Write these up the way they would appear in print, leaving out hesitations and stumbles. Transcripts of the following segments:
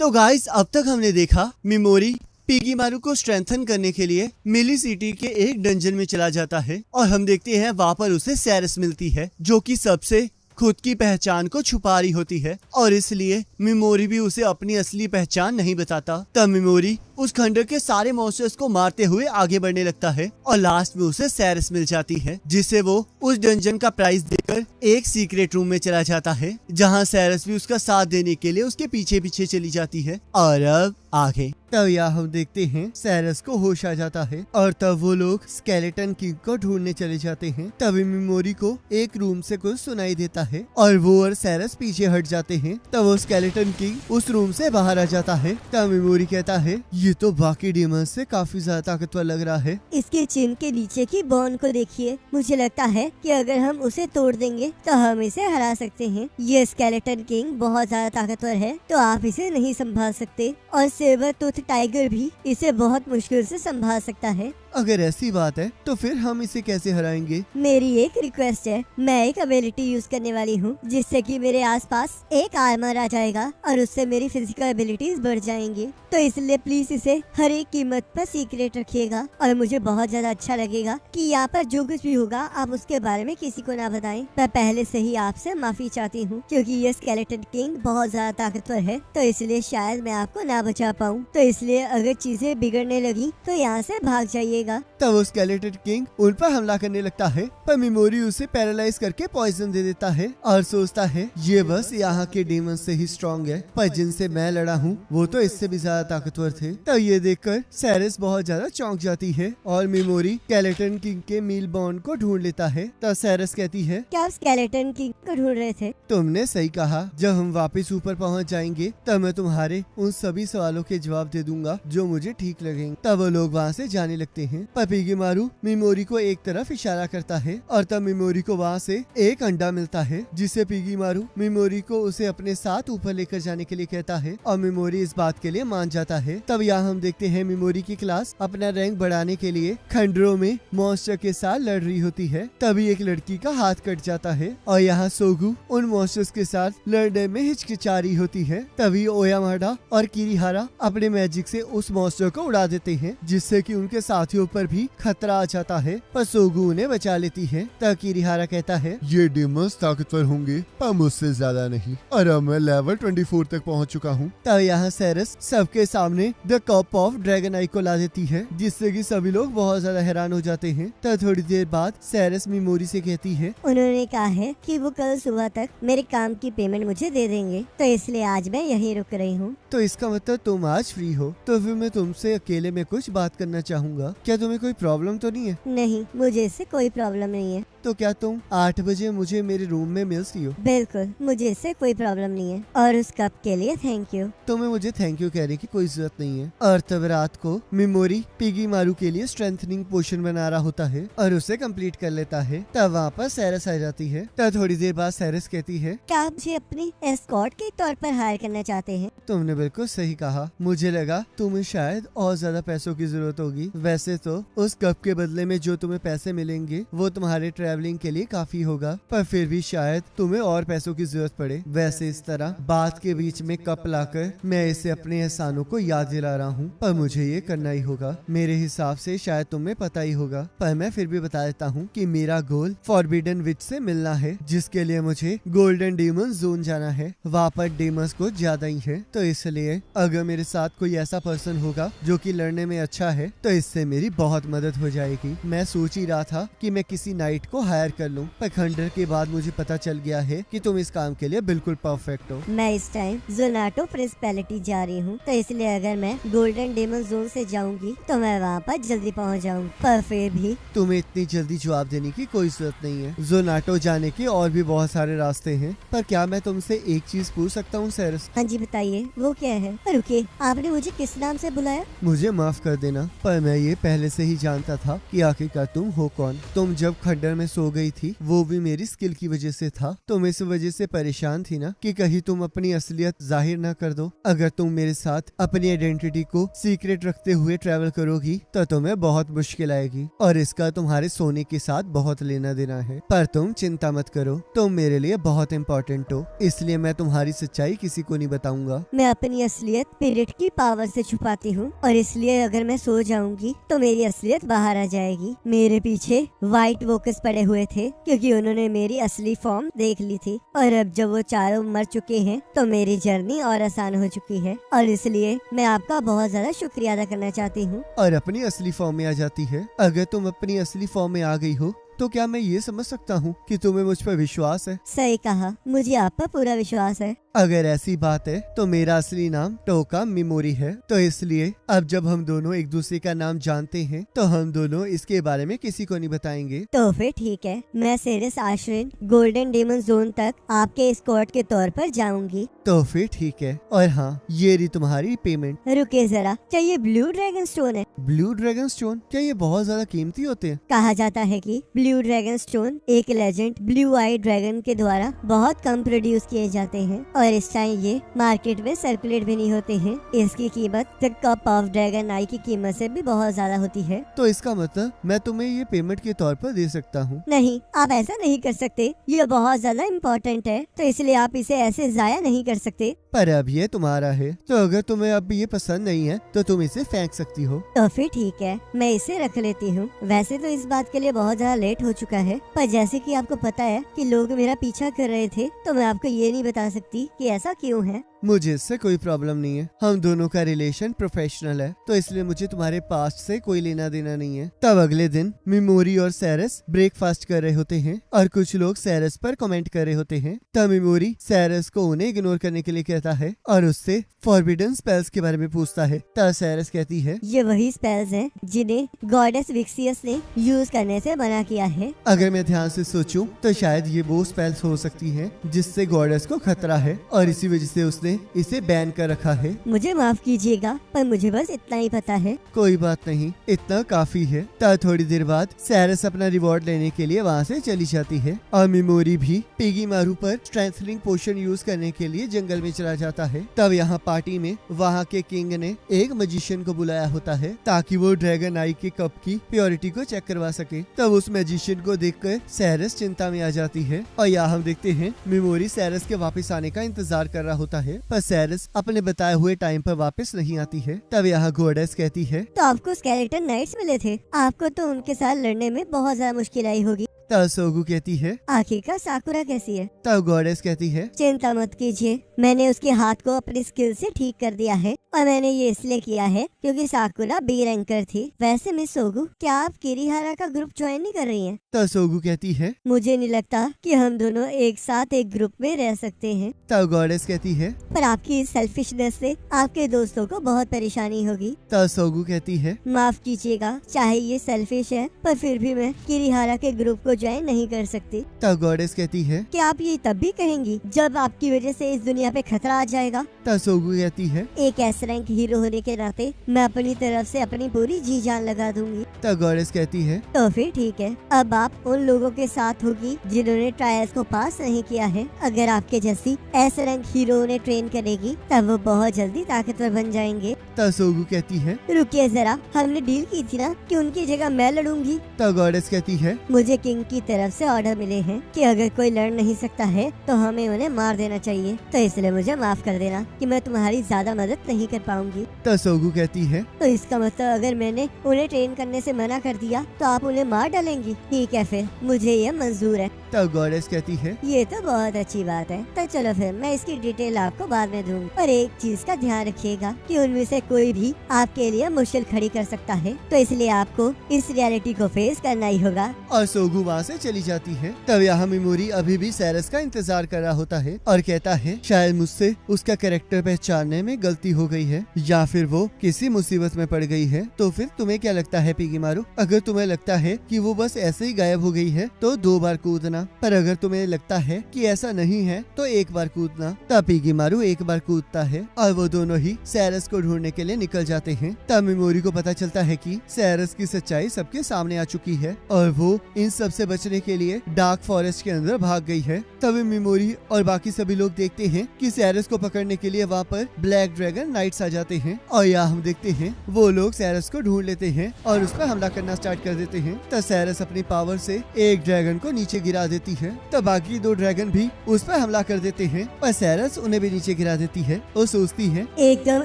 तो गाइस अब तक हमने देखा मिमोरी पिगी मारू को स्ट्रेंथन करने के लिए मिली सिटी के एक डंजन में चला जाता है और हम देखते हैं वहाँ पर उसे सैरस मिलती है जो कि सबसे खुद की पहचान को छुपा रही होती है और इसलिए मिमोरी भी उसे अपनी असली पहचान नहीं बताता। तब मिमोरी उस खंडर के सारे मॉन्स्टर्स को मारते हुए आगे बढ़ने लगता है और लास्ट में उसे सैरस मिल जाती है जिसे वो उस डंजन का प्राइस देकर एक सीक्रेट रूम में चला जाता है जहाँ सैरस भी उसका साथ देने के लिए उसके पीछे पीछे चली जाती है। और अब आगे तब यहाँ हम देखते हैं सैरस को होश आ जाता है और तब वो लोग स्केलेटन किंग को ढूंढने चले जाते हैं। तभी मिमोरी को एक रूम से कुछ सुनाई देता है और वो और सैरस पीछे हट जाते हैं। तब वो स्केलेटन किंग उस रूम से बाहर आ जाता है। तब मिमोरी कहता है ये तो बाकी डीमंस से काफी ज्यादा ताकतवर लग रहा है। इसके चिन के नीचे की बोन को देखिए, मुझे लगता है कि अगर हम उसे तोड़ देंगे तो हम इसे हरा सकते हैं। ये स्केलेटन किंग बहुत ज्यादा ताकतवर है तो आप इसे नहीं संभाल सकते और सेबर टूथ टाइगर भी इसे बहुत मुश्किल से संभाल सकता है। अगर ऐसी बात है तो फिर हम इसे कैसे हराएंगे? मेरी एक रिक्वेस्ट है, मैं एक एबिलिटी यूज करने वाली हूँ जिससे कि मेरे आसपास एक आर्मर आ जाएगा और उससे मेरी फिजिकल एबिलिटीज बढ़ जाएंगी। तो इसलिए प्लीज इसे हर एक कीमत पर सीक्रेट रखिएगा और मुझे बहुत ज्यादा अच्छा लगेगा कि यहाँ पर जो कुछ भी होगा आप उसके बारे में किसी को ना बताएं। मैं पहले से ही आपसे माफी चाहती हूँ क्योंकि ये स्केलेटन किंग बहुत ज्यादा ताकतवर है तो इसलिए शायद मैं आपको ना बचा पाऊँ। तो इसलिए अगर चीजें बिगड़ने लगी तो यहाँ से भाग जाइएगा। तब वो स्केलेटन किंग उन पर हमला करने लगता है पर मिमोरी उसे पैरालाइज करके पॉइजन दे देता है और सोचता है ये बस यहाँ के डीमन से ही स्ट्रॉन्ग है पर जिनसे मैं लड़ा हूँ वो तो इससे भी ज्यादा ताकतवर थे। तब ये देखकर सैरस बहुत ज्यादा चौंक जाती है और मिमोरी स्केलेटन किंग के मील बॉन्ड को ढूंढ लेता है। तब सैरस कहती है क्या आप स्केलेटन किंग को ढूंढ रहे थे? तुमने सही कहा, जब हम वापस ऊपर पहुँच जाएंगे तब मैं तुम्हारे उन सभी सवालों के जवाब दे दूंगा जो मुझे ठीक लगेंगे। तब वो लोग वहाँ से जाने लगते हैं पर पिगी मारू मिमोरी को एक तरफ इशारा करता है और तब मिमोरी को वहाँ से एक अंडा मिलता है जिसे पिगी मारू मिमोरी को उसे अपने साथ ऊपर लेकर जाने के लिए कहता है और मिमोरी इस बात के लिए मान जाता है। तब यहाँ हम देखते हैं मिमोरी की क्लास अपना रैंक बढ़ाने के लिए खंडरों में मॉन्स्टर के साथ लड़ रही होती है। तभी एक लड़की का हाथ कट जाता है और यहाँ सोगू उन मॉन्स्टर्स के साथ लड़ने में हिचकिचा रही होती है। तभी ओयामाडा और किरीहारा अपने मैजिक से उस मॉन्स्टर को उड़ा देते हैं जिससे कि उनके साथियों पर भी खतरा आ जाता है पर सोगू उन्हें बचा लेती है। तब किरीहारा कहता है ये डीमंस ताकतवर होंगे पर मुझसे ज्यादा नहीं और अब मैं लेवल 24 तक पहुंच चुका हूँ। तब यहाँ सैरस सबके सामने द कप ऑफ ड्रैगन आई को ला देती है जिससे कि सभी लोग बहुत ज्यादा हैरान हो जाते हैं। तब थोड़ी देर बाद सैरस मिमोरी से कहती है उन्होंने कहा है कि वो कल सुबह तक मेरे काम की पेमेंट मुझे दे देंगे तो इसलिए आज मैं यहीं रुक रही हूँ। तो इसका मतलब तुम आज फ्री हो तो फिर मैं तुमसे अकेले में कुछ बात करना चाहूँगा। क्या तुम्हें कोई प्रॉब्लम तो नहीं है? नहीं, मुझे इससे कोई प्रॉब्लम नहीं है। तो क्या तुम 8 बजे मुझे मेरे रूम में मिल सी हो? बिल्कुल, मुझे इससे कोई प्रॉब्लम नहीं है और उस कप के लिए थैंक यू। तुम्हें मुझे थैंक यू कहने की कोई जरूरत नहीं है। और तब रात को मिमोरी पिगी मारू के लिए स्ट्रेंथनिंग पोशन बना रहा होता है और उसे कंप्लीट कर लेता है। तब वहाँ पर सैरस आ जाती है। तब थोड़ी देर बाद सैरस कहती है क्या आप मुझे अपनी एस्कॉर्ट के तौर पर हायर करना चाहते हैं? तुमने बिल्कुल सही कहा, मुझे लगा तुम्हें शायद और ज्यादा पैसों की जरूरत होगी। वैसे तो उस कप के बदले में जो तुम्हें पैसे मिलेंगे वो तुम्हारे ट्रैवलिंग के लिए काफी होगा पर फिर भी शायद तुम्हें और पैसों की जरूरत पड़े। वैसे इस तरह बात के बीच में कप लाकर मैं इसे अपने एहसानों को याद दिला रहा हूँ पर मुझे ये करना ही होगा। मेरे हिसाब से शायद तुम्हें पता ही होगा पर मैं फिर भी बता देता हूँ कि मेरा गोल फॉरबिडन विच से मिलना है जिसके लिए मुझे गोल्डन डीमन जोन जाना है। वहाँ पर डीमंस कुछ ज्यादा ही है तो इसलिए अगर मेरे साथ कोई ऐसा पर्सन होगा जो कि लड़ने में अच्छा है तो इससे मेरी बहुत मदद हो जाएगी। मैं सोच ही रहा था कि मैं किसी नाइट को हायर कर लूं पर खंडर के बाद मुझे पता चल गया है कि तुम इस काम के लिए बिल्कुल परफेक्ट हो। मैं इस टाइम जोनाटो प्रिंसिपैलिटी जा रही हूँ तो इसलिए अगर मैं गोल्डन डेमन जोन से जाऊंगी तो मैं वहाँ पर जल्दी पहुँच जाऊंगी पर फिर भी तुम्हें इतनी जल्दी जवाब देने की कोई जरूरत नहीं है। जोनाटो जाने के और भी बहुत सारे रास्ते हैं पर क्या मैं तुमसे एक चीज पूछ सकता हूँ सैरस? हाँ जी बताइए, वो क्या है? रुकिए, आपने मुझे किस नाम से बुलाया? मुझे माफ कर देना पर मैं ये पहले से ही जानता था कि आखिरकार तुम हो कौन। तुम जब खंडर में मैं सो गई थी वो भी मेरी स्किल की वजह से था। तुम इस वजह से परेशान थी ना कि कहीं तुम अपनी असलियत जाहिर ना कर दो। अगर तुम मेरे साथ अपनी आइडेंटिटी को सीक्रेट रखते हुए ट्रैवल करोगी तो तुम्हें बहुत मुश्किल आएगी और इसका तुम्हारे सोने के साथ बहुत लेना देना है। पर तुम चिंता मत करो, तुम मेरे लिए बहुत इम्पोर्टेंट हो, इसलिए मैं तुम्हारी सच्चाई किसी को नहीं बताऊंगा। मैं अपनी असलियत स्पिरिट की पावर से छुपाती हूँ और इसलिए अगर मैं सो जाऊंगी तो मेरी असलियत बाहर आ जाएगी। मेरे पीछे व्हाइट वॉकर्स पड़े हुए थे क्योंकि उन्होंने मेरी असली फॉर्म देख ली थी और अब जब वो चारों मर चुके हैं तो मेरी जर्नी और आसान हो चुकी है और इसलिए मैं आपका बहुत ज्यादा शुक्रिया अदा करना चाहती हूँ। और अपनी असली फॉर्म में आ जाती है। अगर तुम अपनी असली फॉर्म में आ गई हो तो क्या मैं ये समझ सकता हूँ कि तुम्हें मुझ पर विश्वास है? सही कहा, मुझे आप पर पूरा विश्वास है। अगर ऐसी बात है तो मेरा असली नाम टोका मिमोरी है, तो इसलिए अब जब हम दोनों एक दूसरे का नाम जानते हैं तो हम दोनों इसके बारे में किसी को नहीं बताएंगे। तो फिर ठीक है, मैं सेरेस आश्रिन गोल्डन डेमन जोन तक आपके एस्कॉर्ट के तौर पर जाऊंगी। तो फिर ठीक है। और हाँ, ये रही तुम्हारी पेमेंट। रुके जरा, क्या ये ब्लू ड्रैगन स्टोन है? Blue dragon stone? क्या ये बहुत ज्यादा कीमती होते हैं? कहा जाता है कि ब्लू ड्रैगन स्टोन एक लेजेंड ब्लू आई ड्रैगन के द्वारा बहुत कम प्रोड्यूस किए जाते हैं और इस टाइम ये मार्केट में सर्कुलेट भी नहीं होते हैं। इसकी कीमत द कप ऑफ ड्रैगन आई की कीमत से भी बहुत ज्यादा होती है। तो इसका मतलब मैं तुम्हें ये पेमेंट के तौर पर दे सकता हूँ? नहीं, आप ऐसा नहीं कर सकते, ये बहुत ज्यादा इम्पोर्टेंट है तो इसलिए आप इसे ऐसे जाया नहीं कर सकते। पर अब ये तुम्हारा है, तो अगर तुम्हें अब ये पसंद नहीं है तो तुम इसे फेंक सकती हो। तो फिर ठीक है, मैं इसे रख लेती हूँ। वैसे तो इस बात के लिए बहुत ज्यादा लेट हो चुका है, पर जैसे कि आपको पता है कि लोग मेरा पीछा कर रहे थे तो मैं आपको ये नहीं बता सकती कि ऐसा क्यों है। मुझे इससे कोई प्रॉब्लम नहीं है, हम दोनों का रिलेशन प्रोफेशनल है, तो इसलिए मुझे तुम्हारे पास्ट से कोई लेना देना नहीं है। तब अगले दिन मिमोरी और सैरस ब्रेकफास्ट कर रहे होते हैं और कुछ लोग सैरस पर कमेंट कर रहे होते हैं। तब मिमोरी सैरस को उन्हें इग्नोर करने के लिए कहता है और उससे फॉरबिडन स्पेल्स के बारे में पूछता है। तब सैरस कहती है, ये वही स्पेल्स हैं जिन्हें गॉडेस विक्सियस ने यूज करने से मना किया है। अगर मैं ध्यान से सोचूं तो शायद ये वो स्पेल्स हो सकती हैं जिससे गॉडेस को खतरा है और इसी वजह से उसने इसे बैन कर रखा है। मुझे माफ कीजिएगा, पर मुझे बस इतना ही पता है। कोई बात नहीं, इतना काफी है। तब थोड़ी देर बाद सैरस अपना रिवॉर्ड लेने के लिए वहाँ से चली जाती है और मिमोरी भी पिगी मारू पर स्ट्रेंथनिंग पोशन यूज करने के लिए जंगल में चला जाता है। तब यहाँ पार्टी में वहाँ के किंग ने एक मैजिशियन को बुलाया होता है ताकि वो ड्रैगन आई के कप की प्योरिटी को चेक करवा सके। तब उस मैजिशियन को देखकर सैरस चिंता में आ जाती है और यहाँ हम देखते हैं मिमोरी सैरस के वापस आने का इंतजार कर रहा होता है, पर सैरस अपने बताए हुए टाइम पर वापस नहीं आती है। तब यहाँ गॉडेस कहती है, तो आपको स्केलेटन नाइट्स मिले थे, आपको तो उनके साथ लड़ने में बहुत ज्यादा मुश्किल आई होगी। तब सोगु कहती है, आखिरकार साकुरा कैसी है? तब गॉडेस कहती है, चिंता मत कीजिए, मैंने उसके हाथ को अपनी स्किल से ठीक कर दिया है और मैंने ये इसलिए किया है क्योंकि साकुरा बी रैंकर थी। वैसे मिस सोगु, क्या आप किरीहारा का ग्रुप ज्वाइन नहीं कर रही हैं? तब सोगु कहती है, मुझे नहीं लगता कि हम दोनों एक साथ एक ग्रुप में रह सकते हैं। तब गॉडेस कहती है, पर आपकी इस सेल्फिशनेस से आपके दोस्तों को बहुत परेशानी होगी। तब सोगु कहती है, माफ कीजिएगा, चाहे ये सेल्फिश है पर फिर भी मैं किरीहारा के ग्रुप को ज्वाइन नहीं कर सकती। तब गॉडेस कहती है, कि आप ये तब भी कहेंगी जब आपकी वजह से इस दुनिया पे खतरा आ जाएगा। तब सोगु कहती है, एक एस रैंक हीरो होने के नाते मैं अपनी तरफ से अपनी पूरी जी जान लगा दूंगी। तब गॉडेस कहती है, तो फिर ठीक है, अब आप उन लोगों के साथ होगी जिन्होंने ट्रायल्स को पास नहीं किया है। अगर आपके जैसी एस रैंक हीरो उन्हें ट्रेन करेगी तब वो बहुत जल्दी ताकतवर बन जाएंगे। तब सोगु कहती है, रुकिए जरा, हमने डील की थी ना कि उनकी जगह मैं लड़ूंगी। तब गॉडेस कहती है, मुझे किंग की तरफ से ऑर्डर मिले हैं कि अगर कोई लड़ नहीं सकता है तो हमें उन्हें मार देना चाहिए, तो इसलिए मुझे माफ कर देना कि मैं तुम्हारी ज्यादा मदद नहीं कर पाऊंगी। तब सोगु कहती है, तो इसका मतलब अगर मैंने उन्हें ट्रेन करने से मना कर दिया तो आप उन्हें मार डालेंगी? ठीक है, फिर मुझे ये मंजूर है। तब गॉडेस कहती है, ये तो बहुत अच्छी बात है। तो चलो फिर मैं इसकी डिटेल आपको बाद में दूंगी, और एक चीज का ध्यान रखिएगा कि उनमें से कोई भी आपके लिए मुश्किल खड़ी कर सकता है, तो इसलिए आपको इस रियलिटी को फेस करना ही होगा। और सोगु वहाँ से चली जाती है। तब यहाँ मिमोरी अभी भी सैरस का इंतजार कर रहा होता है और कहता है शायद मुझसे उसका कैरेक्टर पहचानने में गलती हो गई है या फिर वो किसी मुसीबत में पड़ गई है। तो फिर तुम्हें क्या लगता है पिगी मारू? अगर तुम्हें लगता है कि वो बस ऐसे ही गायब हो गई है तो 2 बार कूदना, पर अगर तुम्हें लगता है कि ऐसा नहीं है तो एक बार कूदना। तब पिगीमारू एक बार कूदता है और वो दोनों ही सैरस को ढूंढने के लिए निकल जाते हैं। तब मिमोरी को पता चलता है कि सैरस की सच्चाई सबके सामने आ चुकी है और वो इन सब से बचने के लिए डार्क फॉरेस्ट के अंदर भाग गई है। तभी मिमोरी और बाकी सभी लोग देखते हैं कि सैरस को पकड़ने के लिए वहाँ पर ब्लैक ड्रैगन नाइट्स आ जाते हैं और यहाँ हम देखते हैं वो लोग सैरस को ढूंढ लेते हैं और उस पर हमला करना स्टार्ट कर देते हैं। तब सैरस अपनी पावर से एक ड्रैगन को नीचे गिरा देती है। तब बाकी दो ड्रैगन भी उस पर हमला कर देते हैं और सैरस उन्हें भी नीचे गिरा देती है। वो सोचती है एकदम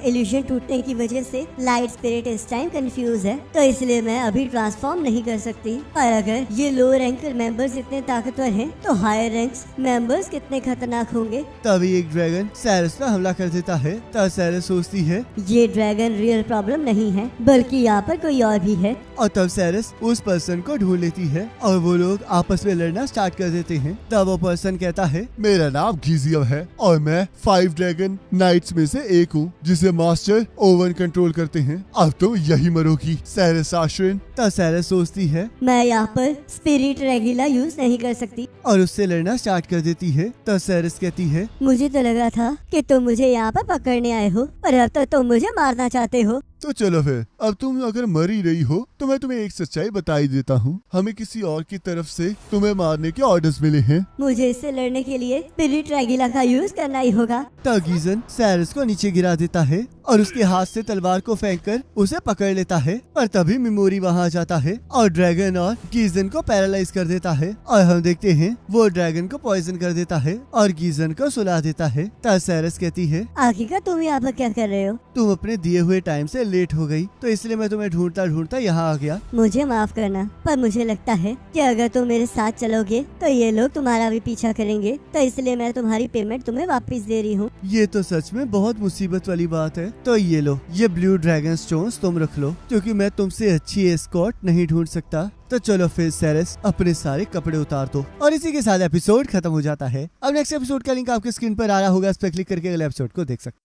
इल्यूजन टूटने की वजह से लाइट स्पिरिट इस टाइम कंफ्यूज है, तो इसलिए मैं अभी ट्रांसफॉर्म नहीं कर सकती। और अगर ये लो रैंक मेंबर्स इतने ताकतवर हैं, तो हायर रैंक्स मेंबर्स कितने खतरनाक होंगे। तभी एक ड्रैगन सैरस पर हमला कर देता है। तब सैरस सोचती है ये ड्रैगन रियल प्रॉब्लम नहीं है, बल्कि यहाँ पर कोई और भी है। और तब सैरस उस पर्सन को ढूंढ लेती है और वो लोग आपस में लड़ना स्टार्ट कर देते हैं। तब वो पर्सन कहता है मेरा नाम गीजियम है और मैं 5 ड्रैगन नाइट्स में से एक हूँ जिसे मास्टर ओवन कंट्रोल करते हैं। अब तुम यही मरोगी सैरस आश्विन। तब सैरस सोचती है मैं यहाँ पर स्पिरिट रेगुलर यूज नहीं कर सकती और उससे लड़ना स्टार्ट कर देती है। तब सैरस कहती है मुझे तो लगा था कि तुम मुझे यहाँ पर पकड़ने आए हो, पर अब तो तुम मुझे मारना चाहते हो। तो चलो फिर, अब तुम अगर मर ही रही हो तो मैं तुम्हें एक सच्चाई बता ही देता हूँ। हमें किसी और की तरफ से तुम्हें मारने के ऑर्डर्स मिले हैं। मुझे इससे लड़ने के लिए स्पिरिट रेगुलर का यूज करना ही होगा। तब गीजन सैरस को नीचे गिरा देता है और उसके हाथ से तलवार को फेंककर उसे पकड़ लेता है। पर तभी मिमोरी वहाँ आ जाता है और ड्रैगन और गीजन को पैरालाइज कर देता है और हम देखते हैं वो ड्रैगन को पॉइजन कर देता है और गीजन को सुला देता है। तब सैरस कहती है आखिरकार तुम यहाँ पर क्या कर रहे हो? तुम अपने दिए हुए टाइम से लेट हो गई, तो इसलिए मैं तुम्हें ढूंढता ढूंढता यहाँ आ गया। मुझे माफ करना, पर मुझे लगता है कि अगर तुम मेरे साथ चलोगे तो ये लोग तुम्हारा भी पीछा करेंगे, तो इसलिए मैं तुम्हारी पेमेंट तुम्हें वापस दे रही हूँ। ये तो सच में बहुत मुसीबत वाली बात है। तो ये लो, ये ब्लू ड्रैगन स्टोन्स तुम रख लो, क्योंकि मैं तुमसे अच्छी एस्कॉर्ट नहीं ढूंढ सकता। तो चलो फिर सैरस अपने सारे कपड़े उतार दो। और इसी के साथ एपिसोड खत्म हो जाता है। अब नेक्स्ट एपिसोड का लिंक आपके स्क्रीन पर आ रहा होगा, उस पर क्लिक करके अगले एपिसोड को देख सकते।